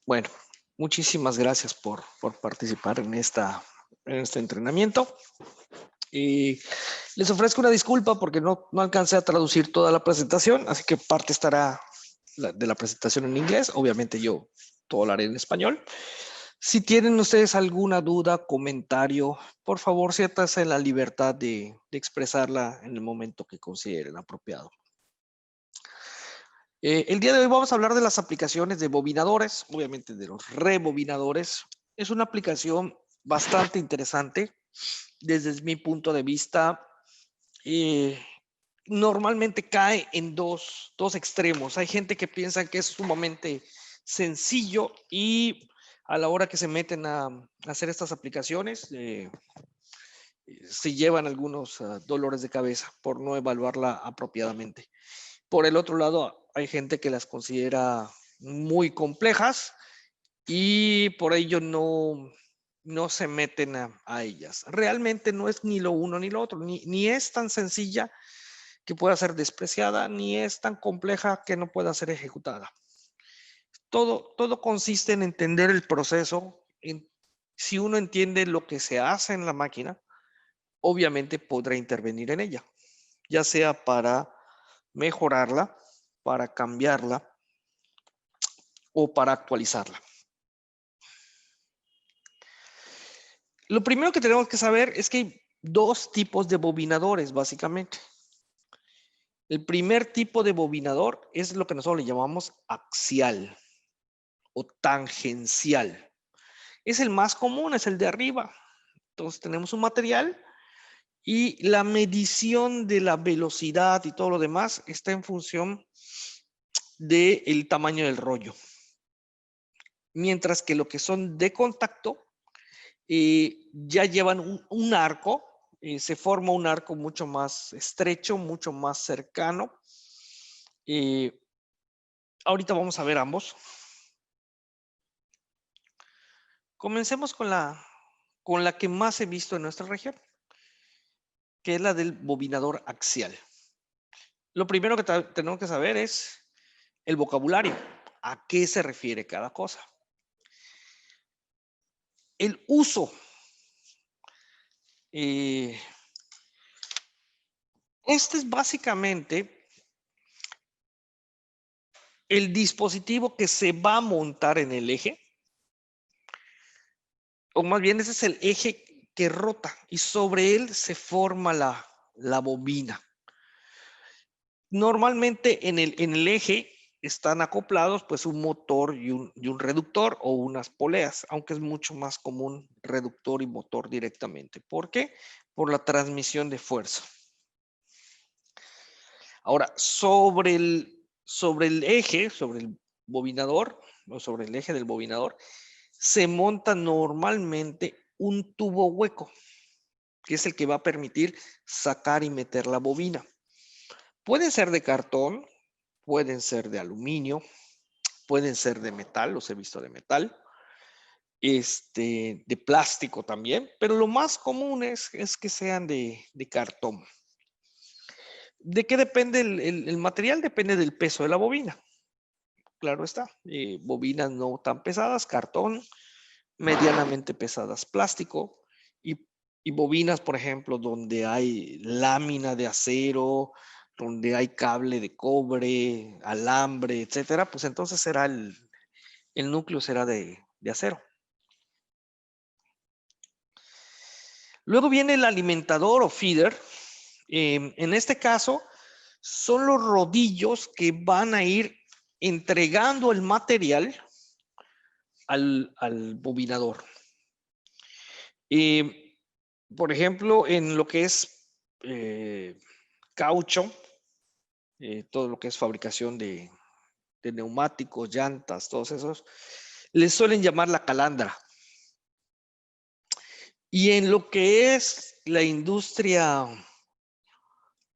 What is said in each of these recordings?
Bueno, muchísimas gracias por participar en este entrenamiento. Y les ofrezco una disculpa porque no alcancé a traducir toda la presentación, así que parte estará de la presentación en inglés. Obviamente yo todo lo haré en español. Si tienen ustedes alguna duda, comentario, por favor, siéntanse en la libertad de expresarla en el momento que consideren apropiado. El día de hoy vamos a hablar de las aplicaciones de bobinadores, obviamente de los rebobinadores. Es una aplicación bastante interesante desde mi punto de vista. Normalmente cae en dos extremos. Hay gente que piensa que es sumamente sencillo y a la hora que se meten a hacer estas aplicaciones, se llevan algunos dolores de cabeza por no evaluarla apropiadamente. Por el otro lado, hay gente que las considera muy complejas y por ello no se meten a ellas. Realmente no es ni lo uno ni lo otro, ni es tan sencilla que pueda ser despreciada, ni es tan compleja que no pueda ser ejecutada. Todo consiste en entender el proceso. Si uno entiende lo que se hace en la máquina, obviamente podrá intervenir en ella, ya sea para mejorarla, para cambiarla o para actualizarla. Lo primero que tenemos que saber es que hay dos tipos de bobinadores, básicamente. El primer tipo de bobinador es lo que nosotros le llamamos axial o tangencial. Es el más común, es el de arriba. Entonces tenemos un material y la medición de la velocidad y todo lo demás está en función del tamaño del rollo. Mientras que lo que son de contacto ya llevan un arco, se forma un arco mucho más estrecho, mucho más cercano. Ahorita vamos a ver ambos. Comencemos con la que más he visto en nuestra región, que es la del bobinador axial. Lo primero que tenemos que saber es el vocabulario. ¿A qué se refiere cada cosa? El uso. Este es básicamente el dispositivo que se va a montar en el eje, o más bien ese es el eje que rota y sobre él se forma la bobina. Normalmente en el eje están acoplados pues un motor y un reductor o unas poleas, aunque es mucho más común reductor y motor directamente. ¿Por qué? Por la transmisión de fuerza. Ahora, sobre el eje, sobre el bobinador o sobre el eje del bobinador, se monta normalmente un tubo hueco, que es el que va a permitir sacar y meter la bobina. Pueden ser de cartón, pueden ser de aluminio, pueden ser de metal, los he visto de metal, de plástico también, pero lo más común es que sean de cartón. ¿De qué depende el material? Depende del peso de la bobina. Claro está, bobinas no tan pesadas, cartón, medianamente pesadas, plástico, y bobinas, por ejemplo, donde hay lámina de acero, donde hay cable de cobre, alambre, etcétera, pues entonces será el núcleo será de acero. Luego viene el alimentador o feeder. En este caso, son los rodillos que van a ir entregando el material al bobinador. Por ejemplo, en lo que es caucho, todo lo que es fabricación de neumáticos, llantas, todos esos, les suelen llamar la calandra. Y en lo que es la industria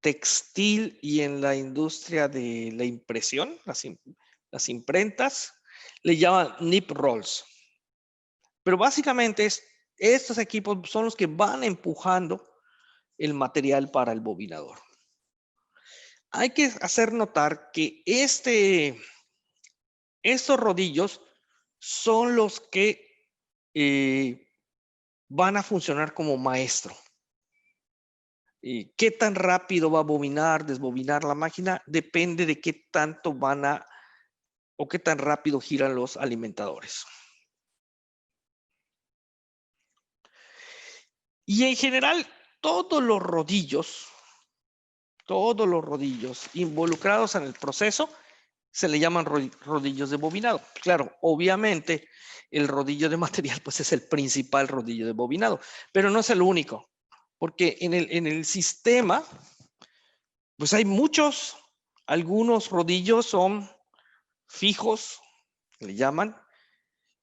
textil y en la industria de la impresión, las imprentas, le llaman nip rolls. Pero básicamente estos equipos son los que van empujando el material para el bobinador. Hay que hacer notar que estos rodillos son los que van a funcionar como maestro. ¿Qué tan rápido va a bobinar, desbobinar la máquina? Depende de qué tanto van a o qué tan rápido giran los alimentadores. Y en general, todos los rodillos involucrados en el proceso se le llaman rodillos de bobinado. Claro, obviamente el rodillo de material pues es el principal rodillo de bobinado, pero no es el único, porque en el sistema pues hay muchos. Algunos rodillos son fijos, le llaman.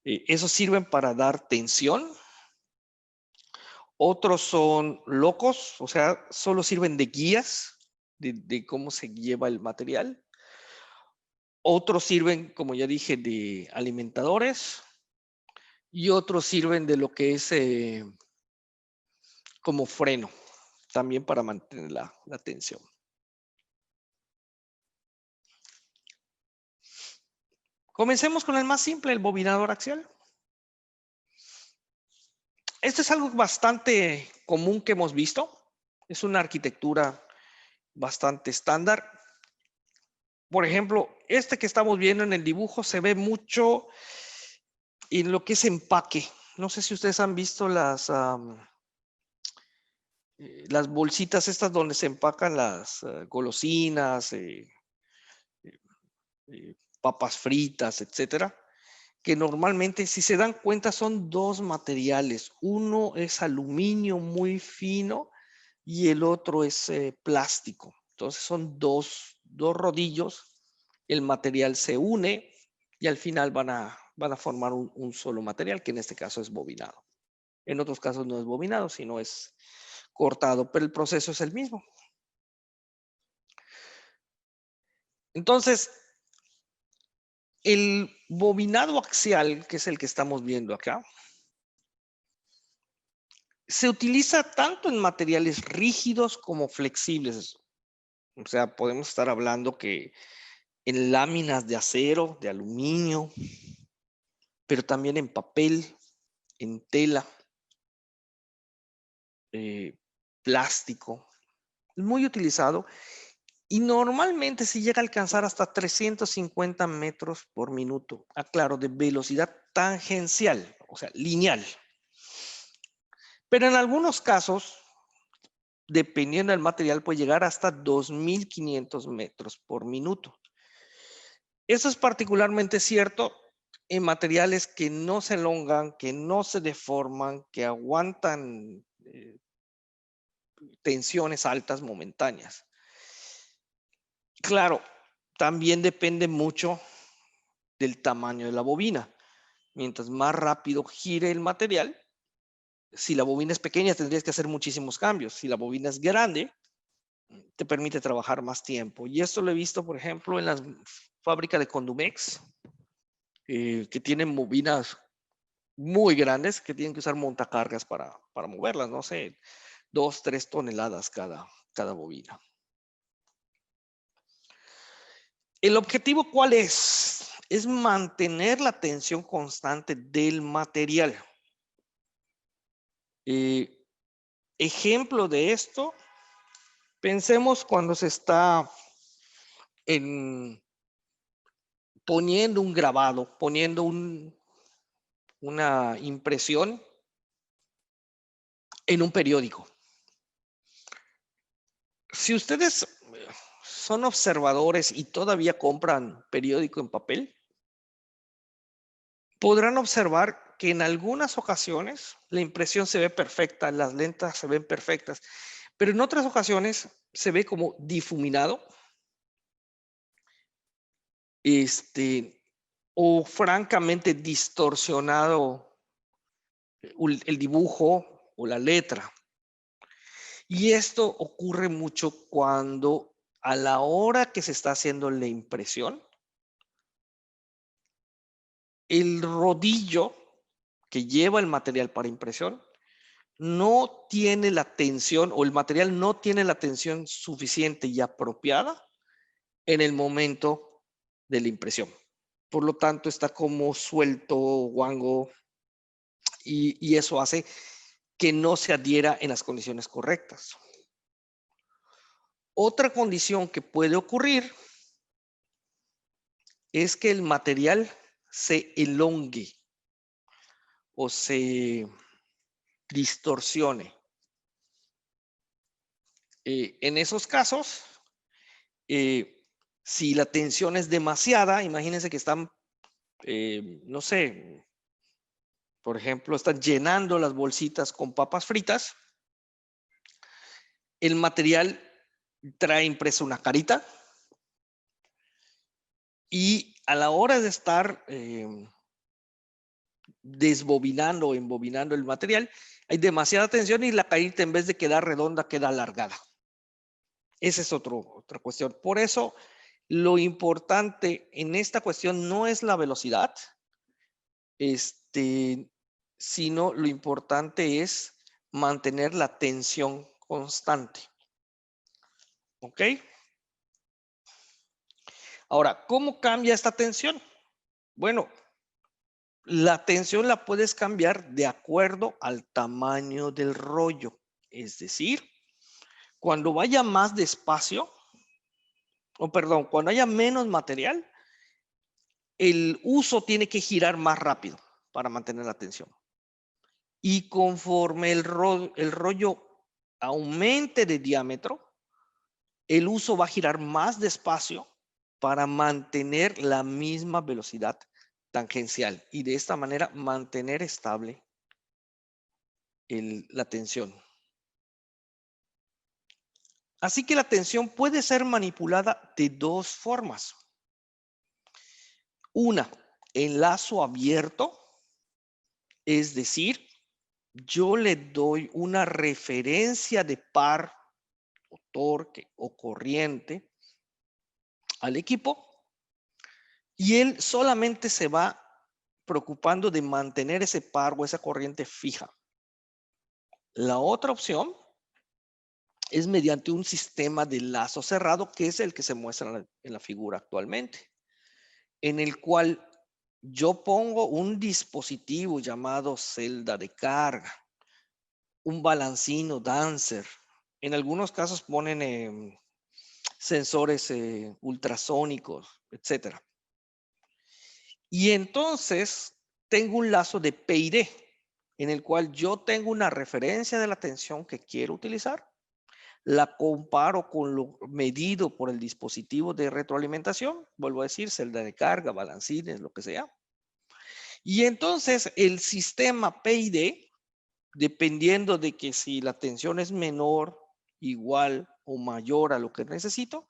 Esos sirven para dar tensión. Otros son locos, o sea, solo sirven de guías de cómo se lleva el material. Otros sirven, como ya dije, de alimentadores. Y otros sirven de lo que es como freno, también para mantener la tensión. Comencemos con el más simple, el bobinador axial. Esto es algo bastante común que hemos visto. Es una arquitectura bastante estándar. Por ejemplo, este que estamos viendo en el dibujo se ve mucho en lo que es empaque. No sé si ustedes han visto las bolsitas estas donde se empacan las golosinas, papas fritas, etcétera, que normalmente, si se dan cuenta, son dos materiales. Uno es aluminio muy fino y el otro es plástico. Entonces son dos rodillos. El material se une y al final van a formar un solo material, que en este caso es bobinado. En otros casos no es bobinado, sino es cortado, pero el proceso es el mismo. Entonces, el bobinado axial, que es el que estamos viendo acá, se utiliza tanto en materiales rígidos como flexibles. O sea, podemos estar hablando que en láminas de acero, de aluminio, pero también en papel, en tela, plástico. Es muy utilizado y normalmente se llega a alcanzar hasta 350 metros por minuto. Aclaro, de velocidad tangencial, o sea, lineal. Pero en algunos casos, dependiendo del material, puede llegar hasta 2.500 metros por minuto. Eso es particularmente cierto en materiales que no se elongan, que no se deforman, que aguantan tensiones altas momentáneas. Claro, también depende mucho del tamaño de la bobina. Mientras más rápido gire el material, si la bobina es pequeña tendrías que hacer muchísimos cambios. Si la bobina es grande, te permite trabajar más tiempo. Y esto lo he visto, por ejemplo, en las fábricas de Condumex, que tienen bobinas muy grandes que tienen que usar montacargas para moverlas, no sé, 2, 3 toneladas cada bobina. ¿El objetivo cuál es? Es mantener la tensión constante del material. Ejemplo de esto, pensemos cuando se está poniendo un grabado, poniendo una impresión en un periódico. Si ustedes son observadores y todavía compran periódico en papel, podrán observar que en algunas ocasiones la impresión se ve perfecta, las letras se ven perfectas, pero en otras ocasiones se ve como difuminado, o francamente distorsionado el dibujo o la letra. Y esto ocurre mucho cuando a la hora que se está haciendo la impresión, el rodillo que lleva el material para impresión no tiene la tensión o el material no tiene la tensión suficiente y apropiada en el momento de la impresión. Por lo tanto, está como suelto, guango, y eso hace que no se adhiera en las condiciones correctas. Otra condición que puede ocurrir es que el material se elongue o se distorsione. En esos casos, si la tensión es demasiada, imagínense que están, no sé, por ejemplo, están llenando las bolsitas con papas fritas, el material trae impresa una carita y a la hora de estar desbobinando o embobinando el material, hay demasiada tensión y la carita en vez de quedar redonda queda alargada. Esa es otra cuestión. Por eso, lo importante en esta cuestión no es la velocidad, sino lo importante es mantener la tensión constante. ¿Ok? Ahora, ¿cómo cambia esta tensión? Bueno, la tensión la puedes cambiar de acuerdo al tamaño del rollo. Es decir, cuando vaya más despacio, o perdón, cuando haya menos material, el uso tiene que girar más rápido para mantener la tensión. Y conforme el rollo aumente de diámetro, el uso va a girar más despacio para mantener la misma velocidad tangencial y de esta manera mantener estable la tensión. Así que la tensión puede ser manipulada de dos formas. Una, en lazo abierto, es decir, yo le doy una referencia de par o torque o corriente al equipo y él solamente se va preocupando de mantener ese par o esa corriente fija. La otra opción es mediante un sistema de lazo cerrado, que es el que se muestra en la figura actualmente, en el cual yo pongo un dispositivo llamado celda de carga, un balancino dancer. En algunos casos ponen sensores ultrasónicos, etcétera. Y entonces tengo un lazo de PID en el cual yo tengo una referencia de la tensión que quiero utilizar, la comparo con lo medido por el dispositivo de retroalimentación, vuelvo a decir, celda de carga, balancines, lo que sea. Y entonces el sistema PID, dependiendo de que si la tensión es menor, igual o mayor a lo que necesito,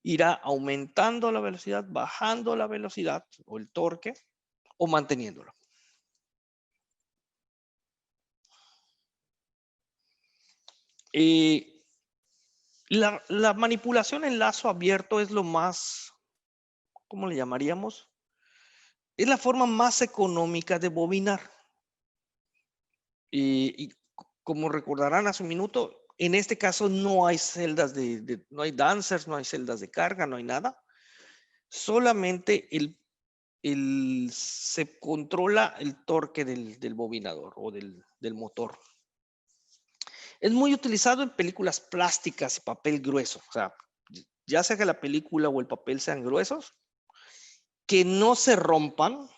irá aumentando la velocidad, bajando la velocidad o el torque o manteniéndolo. La manipulación en lazo abierto es lo más, ¿cómo le llamaríamos? Es la forma más económica de bobinar. Y como recordarán hace un minuto, en este caso no hay celdas no hay dancers, no hay celdas de carga, no hay nada. Solamente se controla el torque del bobinador o del motor. Es muy utilizado en películas plásticas y papel grueso. O sea, ya sea que la película o el papel sean gruesos, que no se rompan.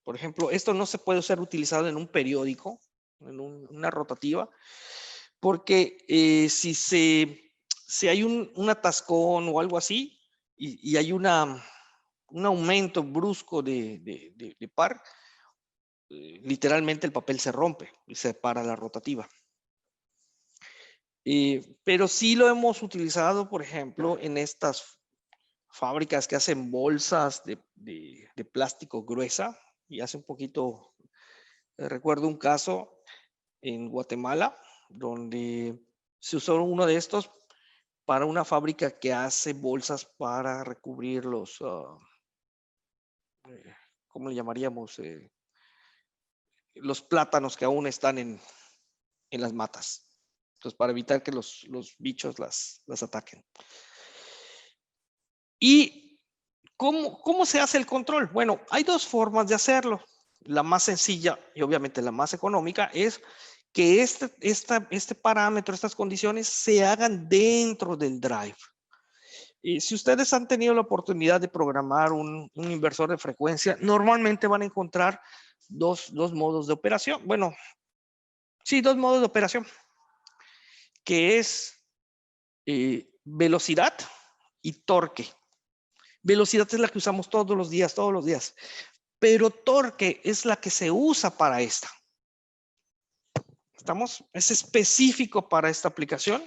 Por ejemplo, esto no se puede ser utilizado en un periódico, en una rotativa, porque si hay un atascón o algo así y hay un aumento brusco de par, literalmente el papel se rompe y se para la rotativa. Pero sí lo hemos utilizado, por ejemplo, en estas fábricas que hacen bolsas de plástico gruesa. Y hace un poquito, recuerdo un caso en Guatemala, donde se usó uno de estos para una fábrica que hace bolsas para recubrir ¿cómo le llamaríamos? Los plátanos que aún están en las matas. Entonces, para evitar que los bichos las ataquen. Y ¿Cómo se hace el control? Bueno, hay dos formas de hacerlo. La más sencilla y obviamente la más económica es que este parámetro, estas condiciones se hagan dentro del drive. Y si ustedes han tenido la oportunidad de programar un inversor de frecuencia, normalmente van a encontrar dos modos de operación. Bueno, sí, dos modos de operación, que es velocidad y torque. Velocidad es la que usamos todos los días, pero torque es la que se usa para esta. Es específico para esta aplicación.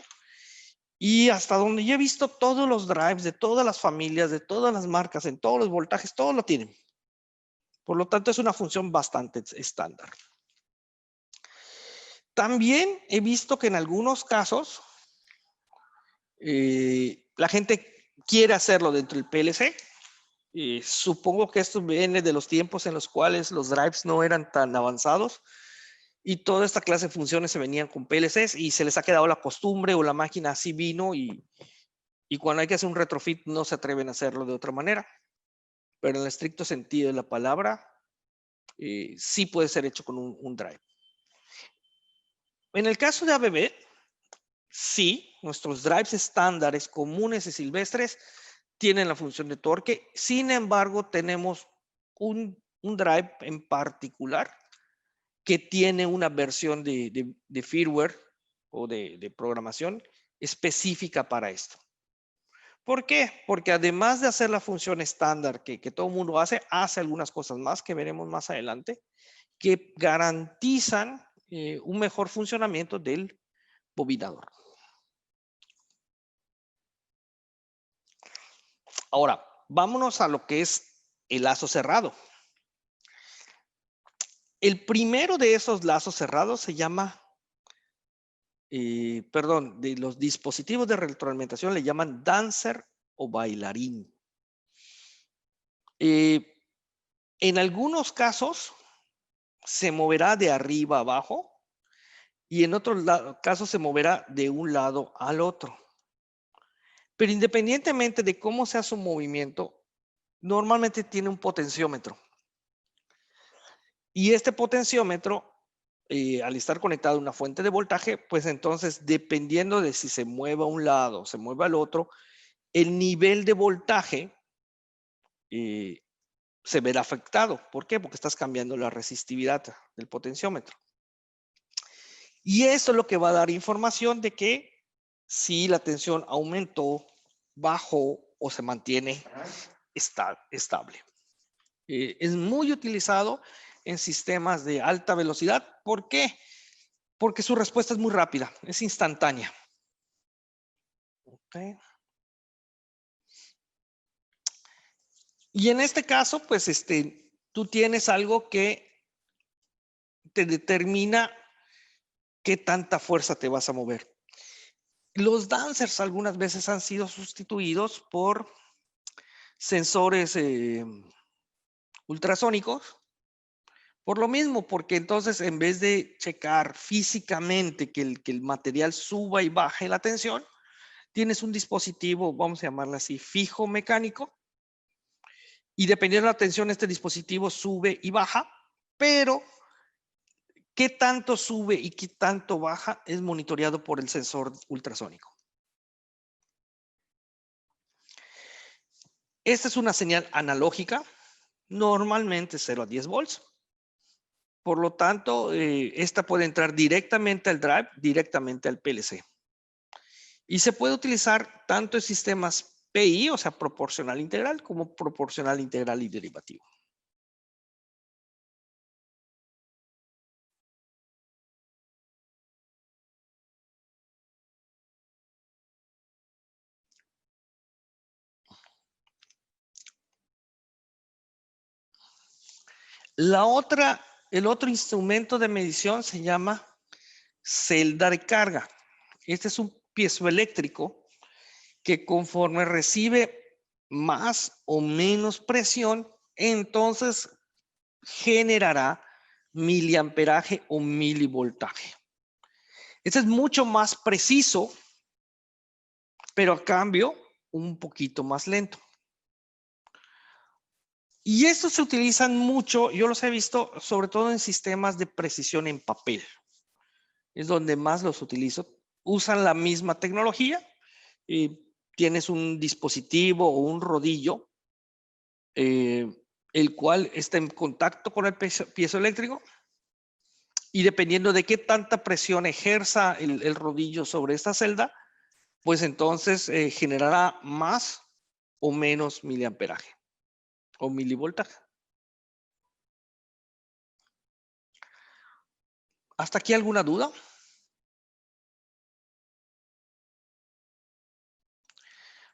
Y hasta donde yo he visto todos los drives de todas las familias, de todas las marcas, en todos los voltajes, todos lo tienen. Por lo tanto, es una función bastante estándar. También he visto que en algunos casos la gente quiere hacerlo dentro del PLC. Supongo que esto viene de los tiempos en los cuales los drives no eran tan avanzados y toda esta clase de funciones se venían con PLCs y se les ha quedado la costumbre o la máquina así vino y cuando hay que hacer un retrofit no se atreven a hacerlo de otra manera. Pero en el estricto sentido de la palabra, sí puede ser hecho con un drive. En el caso de ABB, sí, nuestros drives estándares comunes y silvestres tienen la función de torque. Sin embargo, tenemos un drive en particular que tiene una versión de firmware o de programación específica para esto. ¿Por qué? Porque además de hacer la función estándar que todo el mundo hace algunas cosas más que veremos más adelante que garantizan un mejor funcionamiento del bobinador. Ahora, vámonos a lo que es el lazo cerrado. El primero de esos lazos cerrados se llama, de los dispositivos de retroalimentación le llaman dancer o bailarín. En algunos casos se moverá de arriba a abajo y en otros casos se moverá de un lado al otro. Pero independientemente de cómo sea su movimiento, normalmente tiene un potenciómetro. Y este potenciómetro, al estar conectado a una fuente de voltaje, pues entonces, dependiendo de si se mueve a un lado o se mueve al otro, el nivel de voltaje se verá afectado. ¿Por qué? Porque estás cambiando la resistividad del potenciómetro. Y eso es lo que va a dar información de que si la tensión aumentó, bajó o se mantiene estable. Es muy utilizado en sistemas de alta velocidad. ¿Por qué? Porque su respuesta es muy rápida, es instantánea. Okay. Y en este caso, pues tú tienes algo que te determina qué tanta fuerza te vas a mover. Los dancers algunas veces han sido sustituidos por sensores ultrasónicos. Por lo mismo, porque entonces en vez de checar físicamente que el material suba y baje la tensión, tienes un dispositivo, vamos a llamarlo así, fijo mecánico, y dependiendo de la tensión, este dispositivo sube y baja, pero qué tanto sube y qué tanto baja es monitoreado por el sensor ultrasónico. Esta es una señal analógica, normalmente 0 a 10 volts. Por lo tanto, esta puede entrar directamente al drive, directamente al PLC. Y se puede utilizar tanto en sistemas PI, o sea, proporcional integral, como proporcional integral y derivativo. El otro instrumento de medición se llama celda de carga. Este es un piezoeléctrico que conforme recibe más o menos presión, entonces generará miliamperaje o milivoltaje. Este es mucho más preciso, pero a cambio un poquito más lento. Y estos se utilizan mucho, yo los he visto sobre todo en sistemas de precisión en papel. Es donde más los utilizo. Usan la misma tecnología. Tienes un dispositivo o un rodillo, el cual está en contacto con el piezoeléctrico. Y dependiendo de qué tanta presión ejerza el rodillo sobre esta celda, pues entonces generará más o menos miliamperaje o milivoltaje. ¿Hasta aquí alguna duda?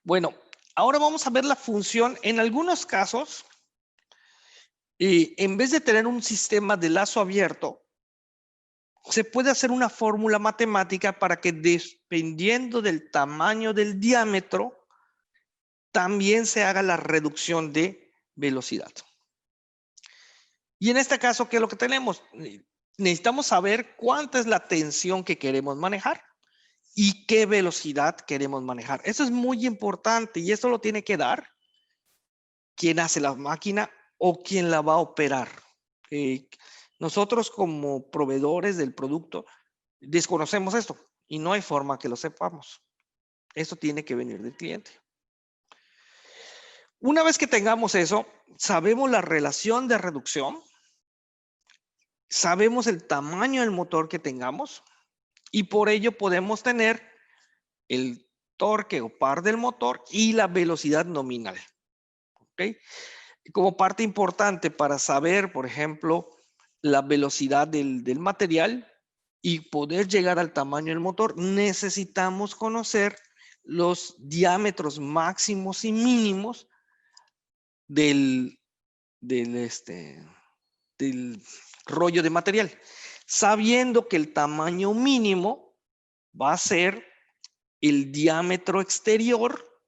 Bueno, ahora vamos a ver la función. En algunos casos, en vez de tener un sistema de lazo abierto, se puede hacer una fórmula matemática para que dependiendo del tamaño del diámetro, también se haga la reducción de velocidad. Y en este caso, ¿qué es lo que tenemos? Necesitamos saber cuánta es la tensión que queremos manejar y qué velocidad queremos manejar. Eso es muy importante y esto lo tiene que dar quien hace la máquina o quien la va a operar. Nosotros como proveedores del producto desconocemos esto y no hay forma que lo sepamos. Esto tiene que venir del cliente. Una vez que tengamos eso, sabemos la relación de reducción, sabemos el tamaño del motor que tengamos y por ello podemos tener el torque o par del motor y la velocidad nominal. ¿Ok? Como parte importante para saber, por ejemplo, la velocidad del material y poder llegar al tamaño del motor, necesitamos conocer los diámetros máximos y mínimos del rollo de material, sabiendo que el tamaño mínimo va a ser el diámetro exterior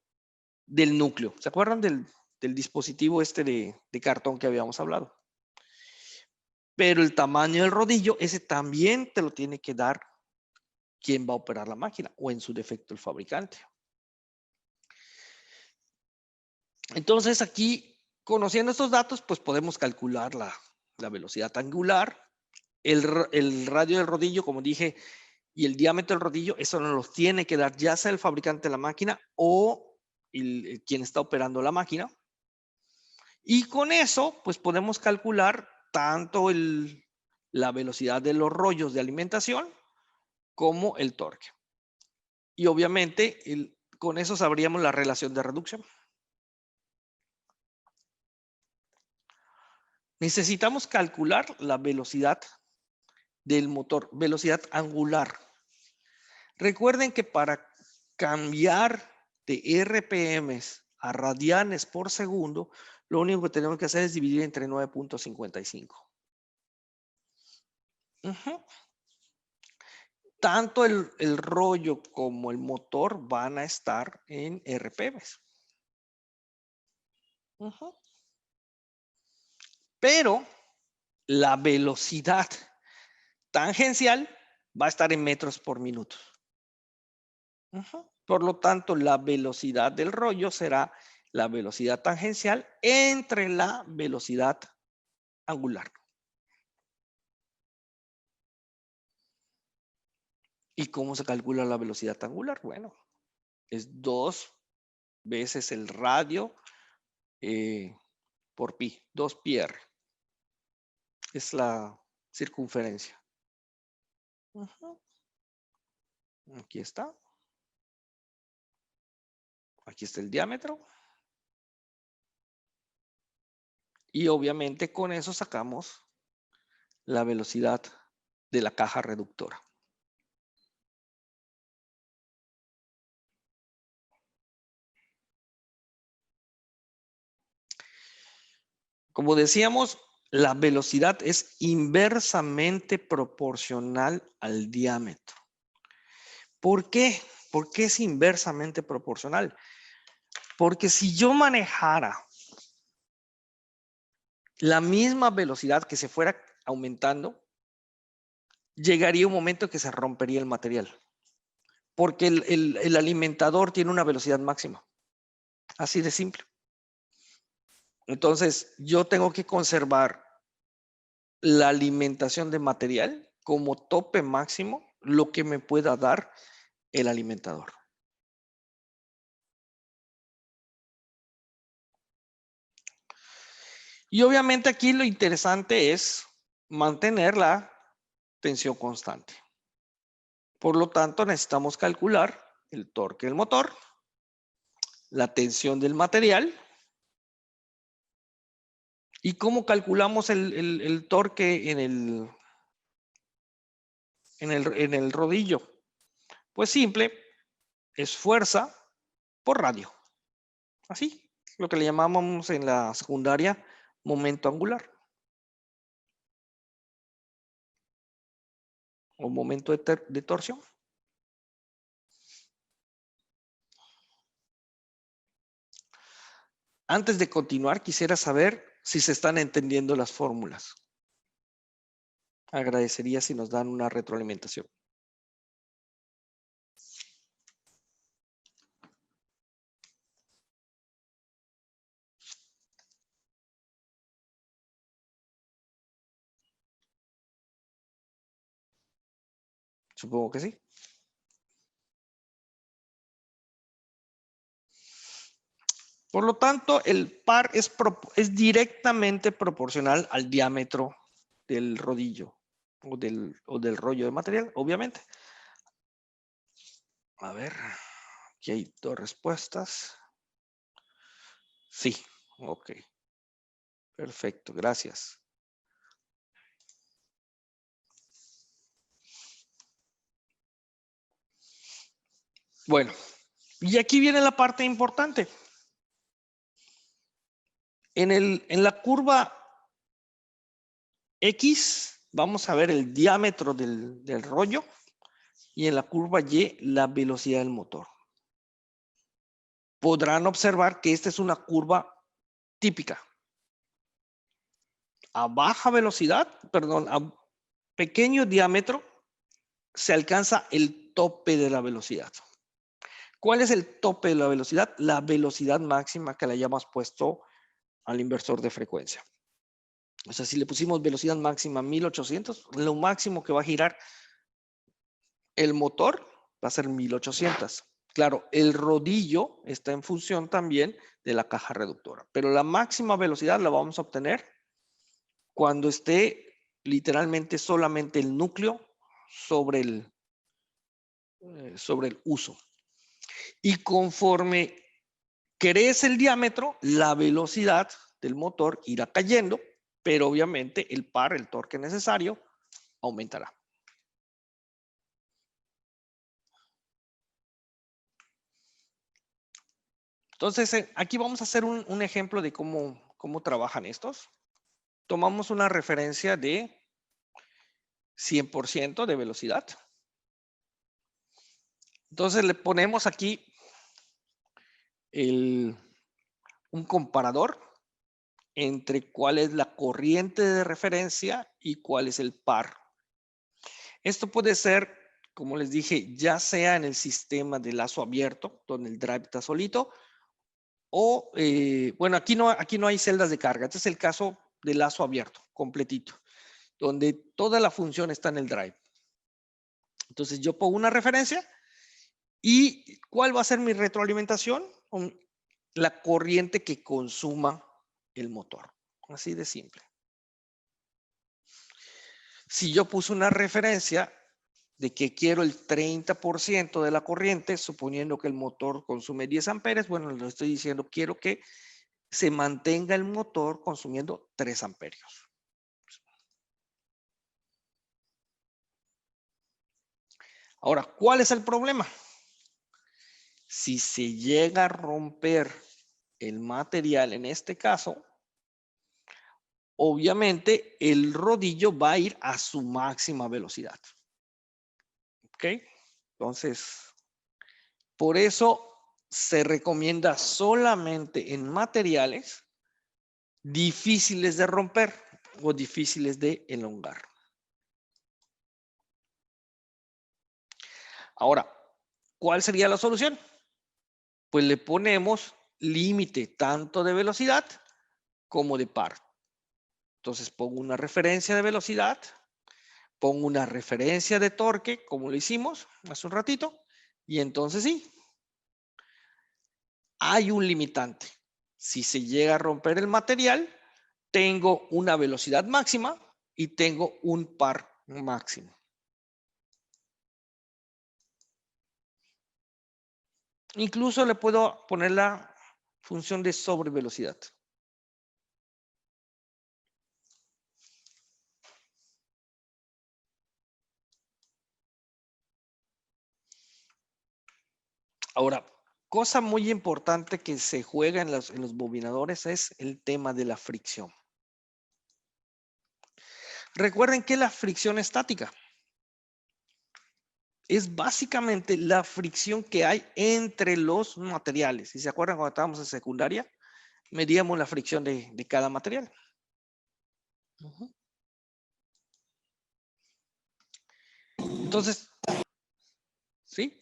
del núcleo. ¿Se acuerdan del dispositivo de cartón que habíamos hablado? Pero el tamaño del rodillo, ese también te lo tiene que dar quien va a operar la máquina o en su defecto el fabricante. Entonces aquí, conociendo estos datos, pues podemos calcular la velocidad angular, el radio del rodillo, como dije, y el diámetro del rodillo, eso nos los tiene que dar ya sea el fabricante de la máquina o quien está operando la máquina. Y con eso, pues podemos calcular tanto la velocidad de los rollos de alimentación como el torque. Y obviamente con eso sabríamos la relación de reducción. Necesitamos calcular la velocidad del motor, velocidad angular. Recuerden que para cambiar de RPMs a radianes por segundo, lo único que tenemos que hacer es dividir entre 9.55. Tanto el rollo como el motor van a estar en RPMs. Pero la velocidad tangencial va a estar en metros por minuto. Por lo tanto, la velocidad del rollo será la velocidad tangencial entre la velocidad angular. ¿Y cómo se calcula la velocidad angular? Bueno, es 2 veces el radio por pi, 2 πr. Es la circunferencia. Aquí está. Aquí está el diámetro. Y obviamente con eso sacamos la velocidad de la caja reductora. Como decíamos, la velocidad es inversamente proporcional al diámetro. ¿Por qué? ¿Por qué es inversamente proporcional? Porque si yo manejara la misma velocidad que se fuera aumentando, llegaría un momento que se rompería el material. Porque el alimentador tiene una velocidad máxima. Así de simple. Entonces, yo tengo que conservar la alimentación de material como tope máximo, lo que me pueda dar el alimentador. Y obviamente aquí lo interesante es mantener la tensión constante. Por lo tanto, necesitamos calcular el torque del motor, la tensión del material y cómo calculamos el torque en el rodillo. Pues simple, es fuerza por radio. Así, lo que le llamamos en la secundaria momento angular o momento de torsión. Antes de continuar, quisiera saber si se están entendiendo las fórmulas. Agradecería si nos dan una retroalimentación. Supongo que sí. Por lo tanto, el par es directamente proporcional al diámetro del rodillo o del rollo de material, obviamente. A ver, aquí hay dos respuestas. Sí, ok. Perfecto, gracias. Bueno, y aquí viene la parte importante. En la curva X vamos a ver el diámetro del rollo y en la curva Y la velocidad del motor. Podrán observar que esta es una curva típica. A baja velocidad, perdón, a pequeño diámetro se alcanza el tope de la velocidad. ¿Cuál es el tope de la velocidad? La velocidad máxima que le hayamos puesto al inversor de frecuencia. O sea, si le pusimos velocidad máxima 1800, lo máximo que va a girar el motor va a ser 1800. Claro, el rodillo está en función también de la caja reductora, pero la máxima velocidad la vamos a obtener cuando esté literalmente solamente el núcleo sobre el uso. Y conforme crece el diámetro, la velocidad del motor irá cayendo, pero obviamente el par, el torque necesario, aumentará. Entonces, aquí vamos a hacer un ejemplo de cómo trabajan estos. Tomamos una referencia de 100% de velocidad. Entonces, le ponemos aquí un comparador entre cuál es la corriente de referencia y cuál es el par. Esto puede ser, como les dije, ya sea en el sistema de lazo abierto, donde el drive está solito, o, bueno, aquí no hay celdas de carga. Este es el caso de lazo abierto, completito, donde toda la función está en el drive. Entonces yo pongo una referencia y ¿cuál va a ser mi retroalimentación? La corriente que consuma el motor. Así de simple. Si yo puse una referencia de que quiero el 30% de la corriente, suponiendo que el motor consume 10 amperes, bueno, le estoy diciendo, quiero que se mantenga el motor consumiendo 3 amperios. Ahora, ¿cuál es el problema? Si se llega a romper el material en este caso, obviamente el rodillo va a ir a su máxima velocidad. ¿Ok? Entonces, por eso se recomienda solamente en materiales difíciles de romper o difíciles de elongar. Ahora, ¿cuál sería la solución? Pues le ponemos límite tanto de velocidad como de par. Entonces pongo una referencia de velocidad, pongo una referencia de torque, como lo hicimos hace un ratito, y entonces sí, hay un limitante. Si se llega a romper el material, tengo una velocidad máxima y tengo un par máximo. Incluso le puedo poner la función de sobrevelocidad. Ahora, cosa muy importante que se juega en los bobinadores es el tema de la fricción. Recuerden que la fricción estática es básicamente la fricción que hay entre los materiales. Si se acuerdan cuando estábamos en secundaria, medíamos la fricción de cada material. Entonces, ¿sí?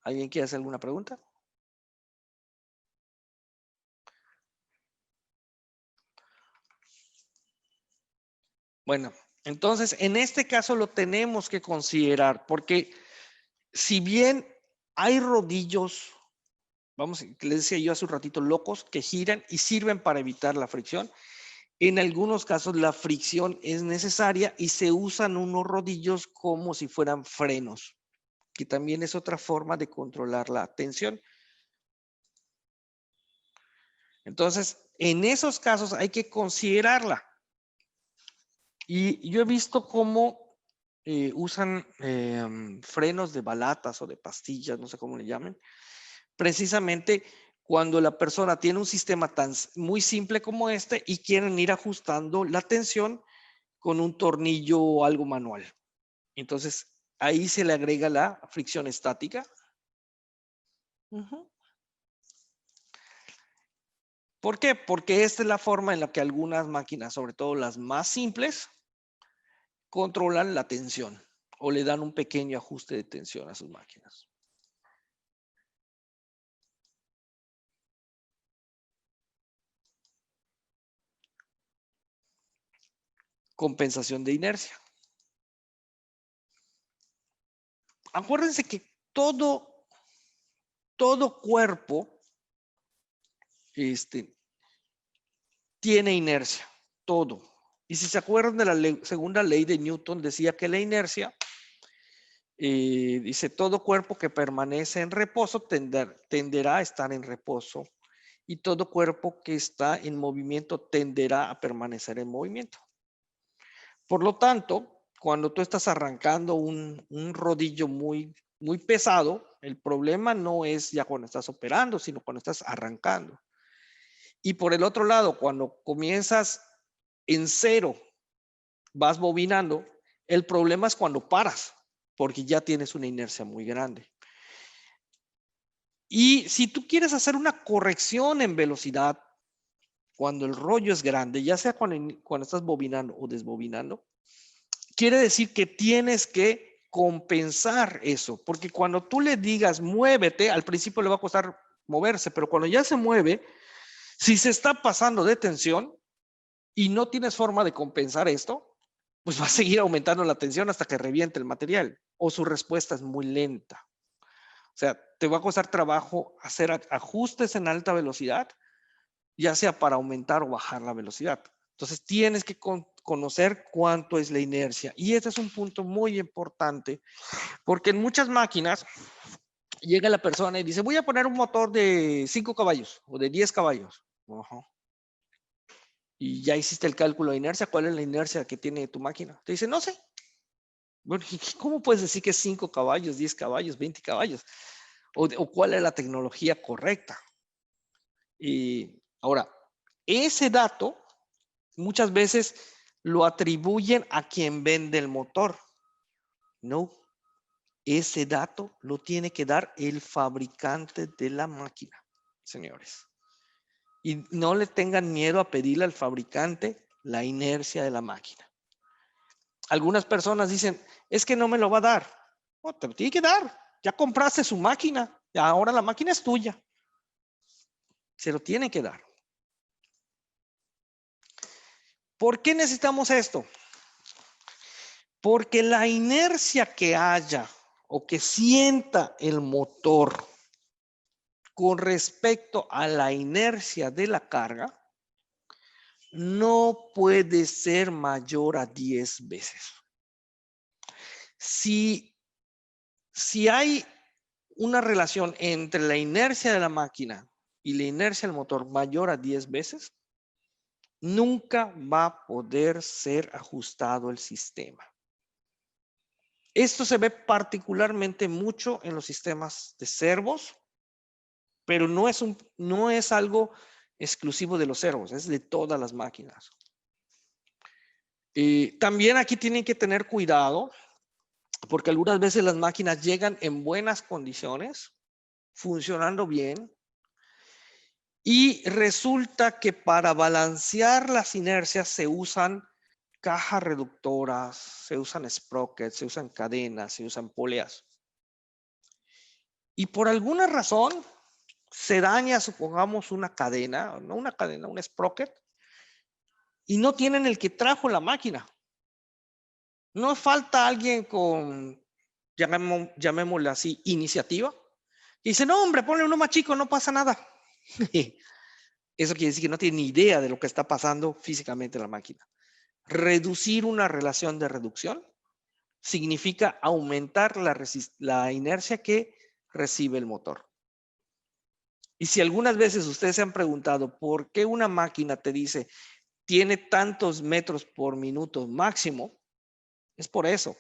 ¿Alguien quiere hacer alguna pregunta? Bueno, entonces en este caso lo tenemos que considerar porque si bien hay rodillos, vamos, les decía yo hace un ratito, locos que giran y sirven para evitar la fricción, en algunos casos la fricción es necesaria y se usan unos rodillos como si fueran frenos, que también es otra forma de controlar la tensión. Entonces, en esos casos hay que considerarla. Y yo he visto cómo usan frenos de balatas o de pastillas, no sé cómo le llamen, precisamente cuando la persona tiene un sistema tan muy simple como este y quieren ir ajustando la tensión con un tornillo o algo manual. Entonces, ahí se le agrega la fricción estática. ¿Por qué? Porque esta es la forma en la que algunas máquinas, sobre todo las más simples, controlan la tensión o le dan un pequeño ajuste de tensión a sus máquinas. Compensación de inercia. Acuérdense que todo cuerpo tiene inercia, todo. Y si se acuerdan de la segunda ley de Newton, decía que la inercia, dice, todo cuerpo que permanece en reposo tenderá a estar en reposo. Y todo cuerpo que está en movimiento tenderá a permanecer en movimiento. Por lo tanto, cuando tú estás arrancando un rodillo muy pesado, el problema no es ya cuando estás operando, sino cuando estás arrancando. Y por el otro lado, cuando comienzas en cero, vas bobinando, el problema es cuando paras, porque ya tienes una inercia muy grande. Y si tú quieres hacer una corrección en velocidad, cuando el rollo es grande, ya sea cuando estás bobinando o desbobinando, quiere decir que tienes que compensar eso, porque cuando tú le digas muévete, al principio le va a costar moverse, pero cuando ya se mueve, si se está pasando de tensión y no tienes forma de compensar esto, pues va a seguir aumentando la tensión hasta que reviente el material o su respuesta es muy lenta. O sea, te va a costar trabajo hacer ajustes en alta velocidad, ya sea para aumentar o bajar la velocidad. Entonces tienes que conocer cuánto es la inercia. Y este es un punto muy importante, porque en muchas máquinas llega la persona y dice, voy a poner un motor de 5 caballos o de 10 caballos. Y ya hiciste el cálculo de inercia. ¿Cuál es la inercia que tiene tu máquina? Te dice, no sé. Bueno, ¿cómo puedes decir que es 5 caballos, 10 caballos, 20 caballos? O cuál es la tecnología correcta. Y ahora, ese dato muchas veces lo atribuyen a quien vende el motor. No, ese dato lo tiene que dar el fabricante de la máquina, señores. Y no le tengan miedo a pedirle al fabricante la inercia de la máquina. Algunas personas dicen, es que no me lo va a dar. No, te lo tiene que dar. Ya compraste su máquina. Ahora la máquina es tuya. Se lo tiene que dar. ¿Por qué necesitamos esto? Porque la inercia que haya o que sienta el motor con respecto a la inercia de la carga no puede ser mayor a 10 veces. Si hay una relación entre la inercia de la máquina y la inercia del motor mayor a 10 veces, nunca va a poder ser ajustado el sistema. Esto se ve particularmente mucho en los sistemas de servos, pero no es algo exclusivo de los servos, es de todas las máquinas. También aquí tienen que tener cuidado porque algunas veces las máquinas llegan en buenas condiciones, funcionando bien, y resulta que para balancear las inercias se usan cajas reductoras, se usan sprockets, se usan cadenas, se usan poleas. Y por alguna razón se daña, supongamos, una cadena, no una cadena, un sprocket, y no tienen el que trajo la máquina. No falta alguien con, llamémosle así, iniciativa, y dice, no, hombre, ponle uno más chico, no pasa nada. Eso quiere decir que no tiene ni idea de lo que está pasando físicamente en la máquina. Reducir una relación de reducción significa aumentar la inercia que recibe el motor. Y si algunas veces ustedes se han preguntado por qué una máquina te dice tiene tantos metros por minuto máximo, es por eso.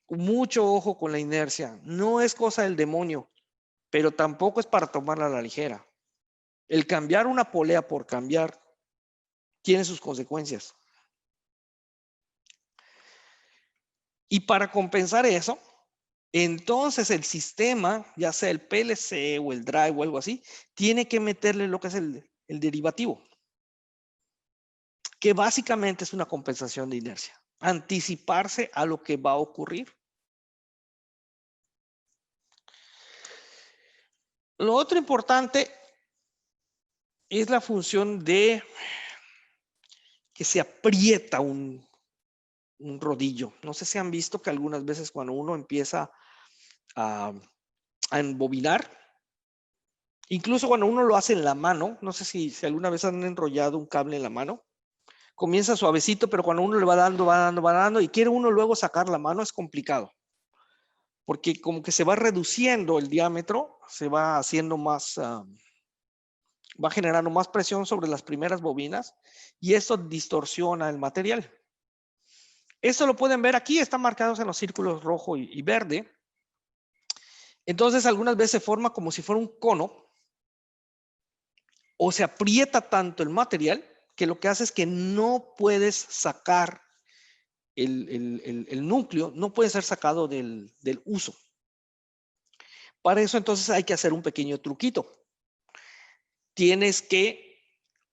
Mucho ojo con la inercia. No es cosa del demonio, pero tampoco es para tomarla a la ligera. El cambiar una polea por cambiar tiene sus consecuencias. Y para compensar eso, entonces el sistema, ya sea el PLC o el drive o algo así, tiene que meterle lo que es el derivativo, que básicamente es una compensación de inercia. Anticiparse a lo que va a ocurrir. Lo otro importante es la función de que se aprieta un rodillo. No sé si han visto que algunas veces cuando uno empieza a embobinar, incluso cuando uno lo hace en la mano, no sé si alguna vez han enrollado un cable en la mano, comienza suavecito, pero cuando uno le va dando y quiere uno luego sacar la mano es complicado. Porque como que se va reduciendo el diámetro, se va haciendo más, va generando más presión sobre las primeras bobinas y esto distorsiona el material. Esto lo pueden ver aquí, están marcados en los círculos rojo y verde. Entonces algunas veces se forma como si fuera un cono o se aprieta tanto el material que lo que hace es que no puedes sacar el núcleo, no puede ser sacado del uso. Para eso entonces hay que hacer un pequeño truquito. Tienes que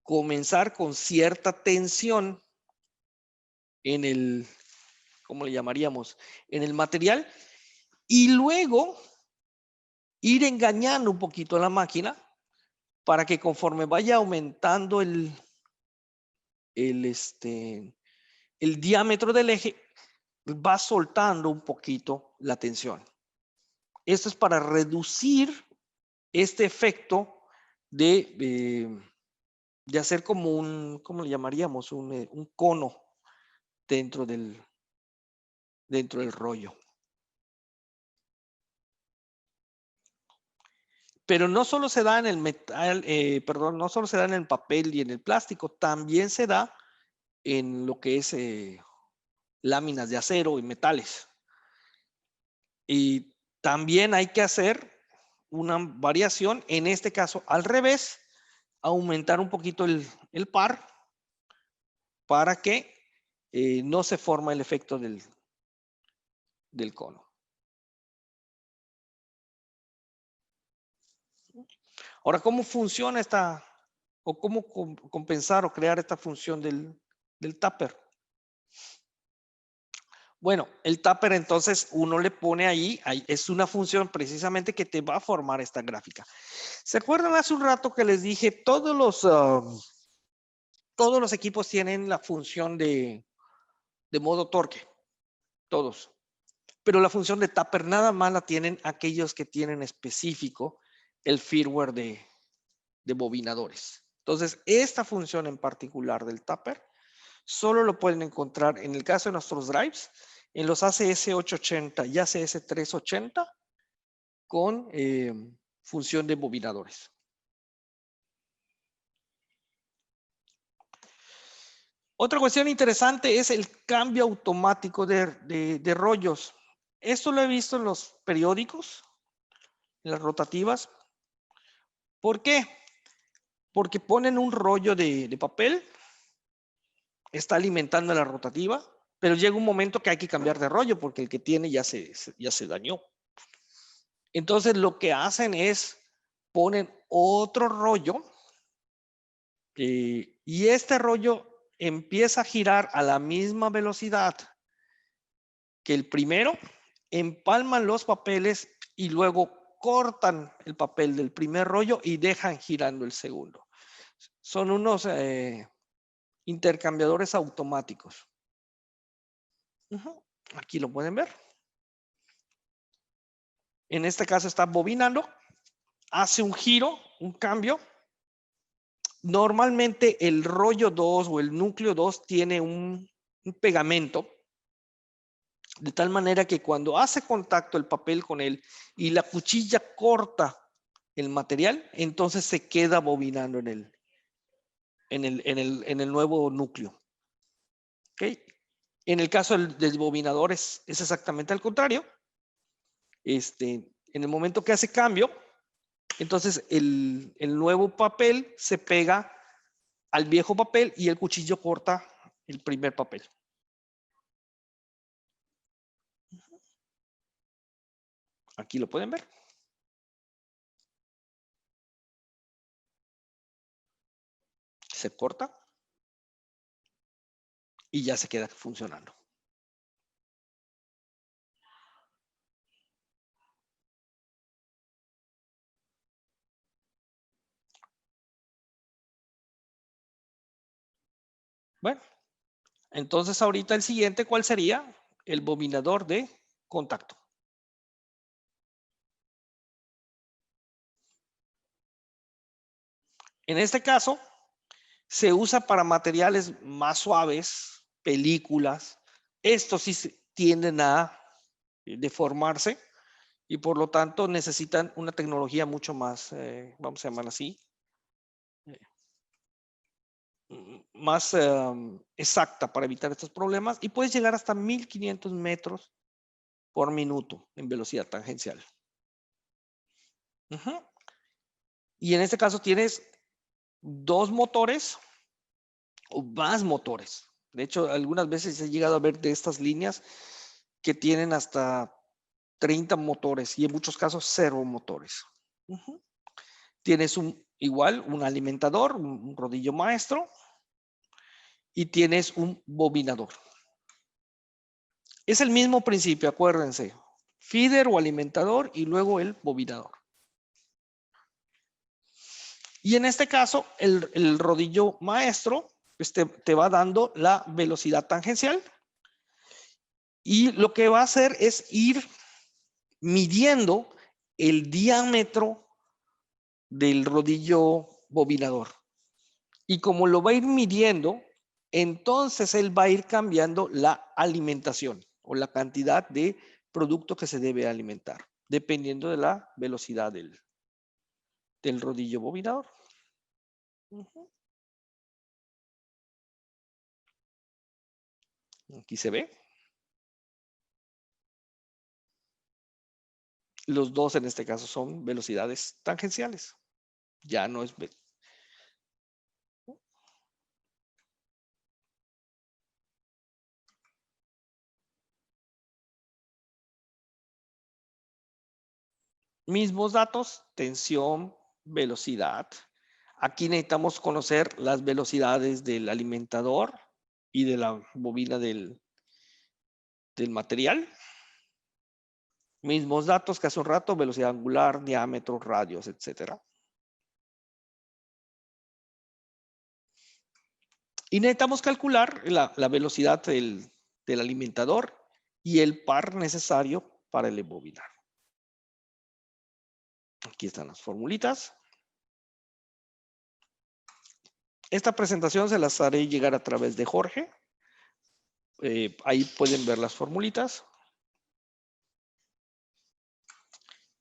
comenzar con cierta tensión en el, ¿cómo le llamaríamos? En el material y luego ir engañando un poquito a la máquina para que conforme vaya aumentando el diámetro del eje, va soltando un poquito la tensión. Esto es para reducir este efecto de hacer como un, ¿cómo le llamaríamos? Un cono dentro del rollo. Pero no solo se da en el metal, no solo se da en el papel y en el plástico, también se da en lo que es láminas de acero y metales. Y también hay que hacer una variación, en este caso al revés, aumentar un poquito el par para que no se forme el efecto del cono. Ahora, ¿cómo funciona esta, o cómo compensar o crear esta función del tupper? Bueno, el tupper entonces uno le pone ahí, es una función precisamente que te va a formar esta gráfica. ¿Se acuerdan hace un rato que les dije todos todos los equipos tienen la función de modo torque, todos. Pero la función de Tapper nada más la tienen aquellos que tienen específico el firmware de bobinadores. Entonces, esta función en particular del Tapper solo lo pueden encontrar en el caso de nuestros drives, en los ACS 880 y ACS 380 con función de bobinadores. Otra cuestión interesante es el cambio automático de rollos. Esto lo he visto en los periódicos, en las rotativas. ¿Por qué? Porque ponen un rollo de papel, está alimentando la rotativa, pero llega un momento que hay que cambiar de rollo porque el que tiene ya se dañó. Entonces lo que hacen es ponen otro rollo y este rollo empieza a girar a la misma velocidad que el primero, empalman los papeles y luego cortan el papel del primer rollo y dejan girando el segundo. Son unos intercambiadores automáticos. Aquí lo pueden ver. En este caso está bobinando, hace un giro, un cambio. Normalmente el rollo 2 o el núcleo 2 tiene un pegamento, de tal manera que cuando hace contacto el papel con él y la cuchilla corta el material, entonces se queda bobinando en el nuevo núcleo. ¿Okay? En el caso del desbobinador es exactamente al contrario. En el momento que hace cambio, entonces el nuevo papel se pega al viejo papel y el cuchillo corta el primer papel. Aquí lo pueden ver. Se corta y ya se queda funcionando. Bueno, entonces ahorita el siguiente, ¿cuál sería? El bobinador de contacto. En este caso, se usa para materiales más suaves, películas. Estos sí tienden a deformarse y por lo tanto necesitan una tecnología mucho más, vamos a llamar así, más exacta para evitar estos problemas y puedes llegar hasta 1500 metros por minuto en velocidad tangencial. Y en este caso tienes dos motores o más motores. De hecho, algunas veces he llegado a ver de estas líneas que tienen hasta 30 motores y en muchos casos 0 motores. Tienes igual un alimentador, un rodillo maestro y tienes un bobinador. Es el mismo principio, acuérdense. Feeder o alimentador y luego el bobinador. Y en este caso, el rodillo maestro te va dando la velocidad tangencial y lo que va a hacer es ir midiendo el diámetro del rodillo bobinador. Y como lo va a ir midiendo, entonces él va a ir cambiando la alimentación o la cantidad de producto que se debe alimentar, dependiendo de la velocidad del rodillo bobinador. Aquí se ve. Los dos en este caso son velocidades tangenciales. Ya no es... Mismos datos, tensión, velocidad. Aquí necesitamos conocer las velocidades del alimentador y de la bobina del material. Mismos datos que hace un rato, velocidad angular, diámetro, radios, etcétera. Y necesitamos calcular la velocidad del alimentador y el par necesario para el embobinar. Aquí están las formulitas. Esta presentación se las haré llegar a través de Jorge. Ahí pueden ver las formulitas.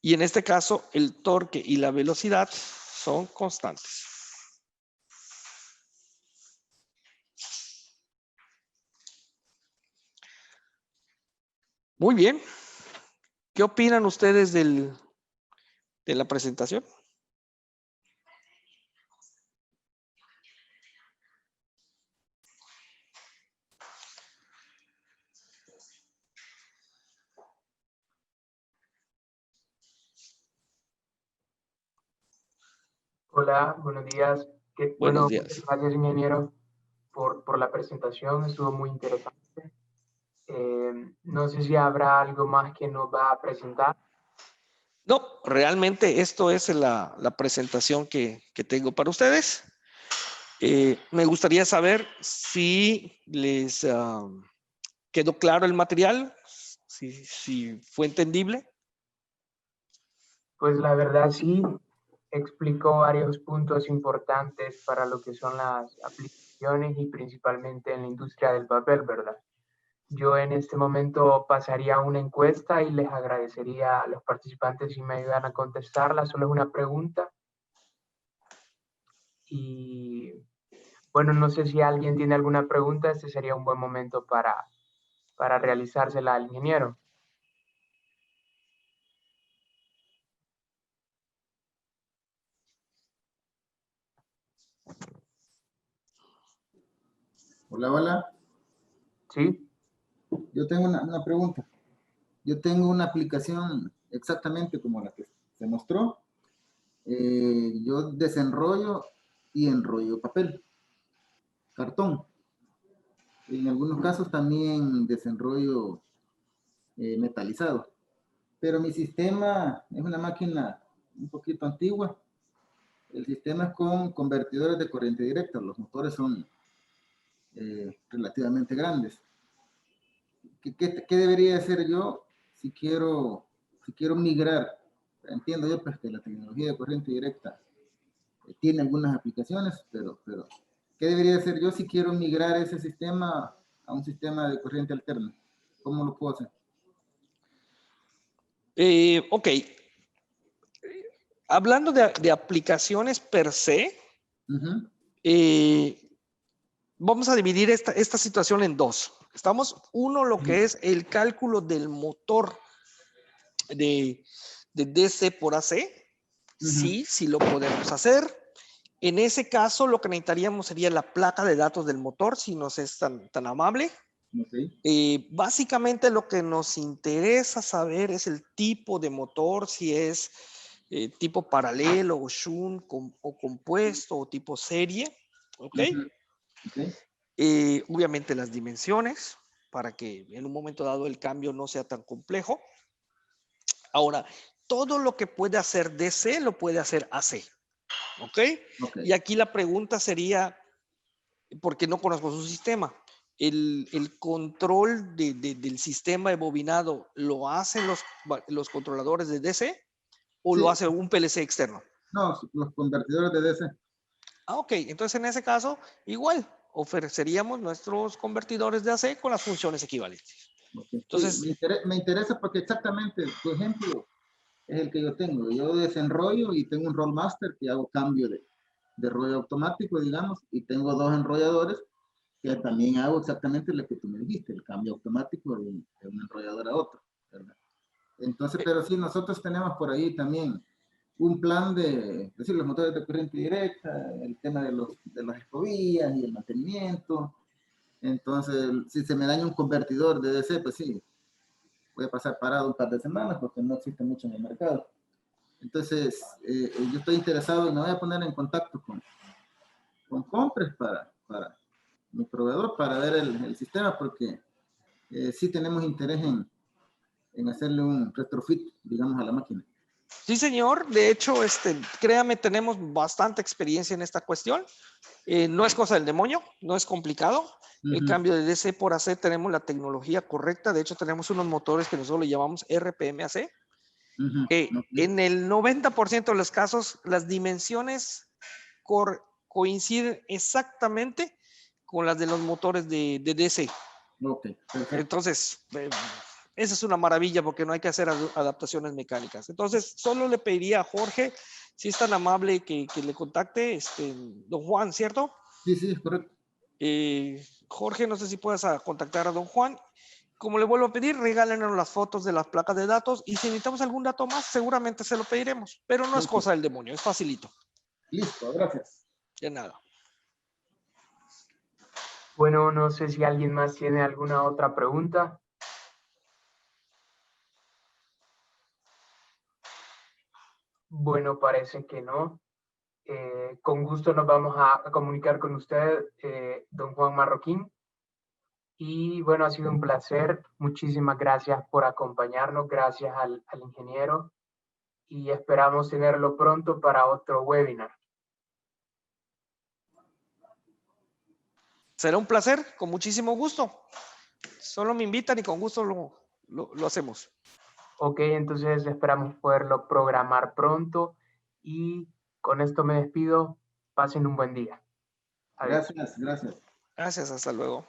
Y en este caso, el torque y la velocidad son constantes. Muy bien. ¿Qué opinan ustedes de la presentación? Hola, buenos días. Buenos Muchas días. gracias, ingeniero, por la presentación. Estuvo muy interesante. No sé si habrá algo más que nos va a presentar. No, realmente esto es la presentación que tengo para ustedes. Me gustaría saber si les quedó claro el material, si fue entendible. Pues la verdad sí, explicó varios puntos importantes para lo que son las aplicaciones y principalmente en la industria del papel, ¿verdad? Yo en este momento pasaría una encuesta y les agradecería a los participantes si me ayudan a contestarla. Solo es una pregunta. Y bueno, no sé si alguien tiene alguna pregunta, este sería un buen momento para realizársela al ingeniero. Hola, hola. ¿Sí? Yo tengo una pregunta. Yo tengo una aplicación exactamente como la que se mostró. Yo desenrollo y enrollo papel, cartón. En algunos casos también desenrollo metalizado. Pero mi sistema es una máquina un poquito antigua. El sistema es con convertidores de corriente directa. Los motores son relativamente grandes. ¿Qué debería hacer yo si quiero migrar? Entiendo yo pues, que la tecnología de corriente directa tiene algunas aplicaciones, pero ¿qué debería hacer yo si quiero migrar ese sistema a un sistema de corriente alterna? ¿Cómo lo puedo hacer? Ok. Hablando de aplicaciones per se, vamos a dividir esta situación en dos. Uno, lo que es el cálculo del motor de DC por AC. Sí lo podemos hacer. En ese caso, lo que necesitaríamos sería la placa de datos del motor, si nos es tan amable. Básicamente lo que nos interesa saber es el tipo de motor, si es tipo paralelo o shunt o compuesto o tipo serie. ¿Ok? Obviamente las dimensiones para que en un momento dado el cambio no sea tan complejo. Ahora, todo lo que puede hacer DC lo puede hacer AC. ¿Ok? Y aquí la pregunta sería, porque no conozco su sistema, el control del sistema de bobinado lo hacen los controladores de DC o lo hace un PLC externo. No, los convertidores de DC. Ok, entonces en ese caso igual ofreceríamos nuestros convertidores de AC con las funciones equivalentes. Entonces, sí, me interesa porque exactamente tu ejemplo es el que yo tengo. Yo desenrollo y tengo un roll master que hago cambio de rollo automático, digamos, y tengo dos enrolladores que también hago exactamente lo que tú me dijiste, el cambio automático de un enrollador a otro, ¿verdad? Entonces, pero sí, nosotros tenemos por ahí también un plan de, decir, los motores de corriente directa, el tema de las escobillas y el mantenimiento. Entonces, si se me daña un convertidor de DC, pues sí, voy a pasar parado un par de semanas porque no existe mucho en el mercado. Entonces, yo estoy interesado y me voy a poner en contacto con Compres para mi proveedor para ver el sistema porque sí tenemos interés en hacerle un retrofit, digamos, a la máquina. Sí, señor. De hecho, créame, tenemos bastante experiencia en esta cuestión. No es cosa del demonio, no es complicado. El cambio de DC por AC tenemos la tecnología correcta. De hecho, tenemos unos motores que nosotros le llamamos RPM-AC. En el 90% de los casos, las dimensiones coinciden exactamente con las de los motores de DC. Ok, perfecto. Entonces, esa es una maravilla porque no hay que hacer adaptaciones mecánicas. Entonces, solo le pediría a Jorge, si es tan amable, que le contacte, don Juan, ¿cierto? Sí, sí, es correcto. Jorge, no sé si puedas contactar a don Juan. Como le vuelvo a pedir, regálenos las fotos de las placas de datos y si necesitamos algún dato más, seguramente se lo pediremos. Pero no es cosa del demonio, es facilito. Listo, gracias. De nada. Bueno, no sé si alguien más tiene alguna otra pregunta. Bueno, parece que no. Con gusto nos vamos a comunicar con usted, don Juan Marroquín. Y bueno, ha sido un placer. Muchísimas gracias por acompañarnos. Gracias al ingeniero. Y esperamos tenerlo pronto para otro webinar. Será un placer, con muchísimo gusto. Solo me invitan y con gusto lo hacemos. Ok, entonces esperamos poderlo programar pronto. Y con esto me despido. Pasen un buen día. Adiós. Gracias, gracias. Gracias, hasta luego.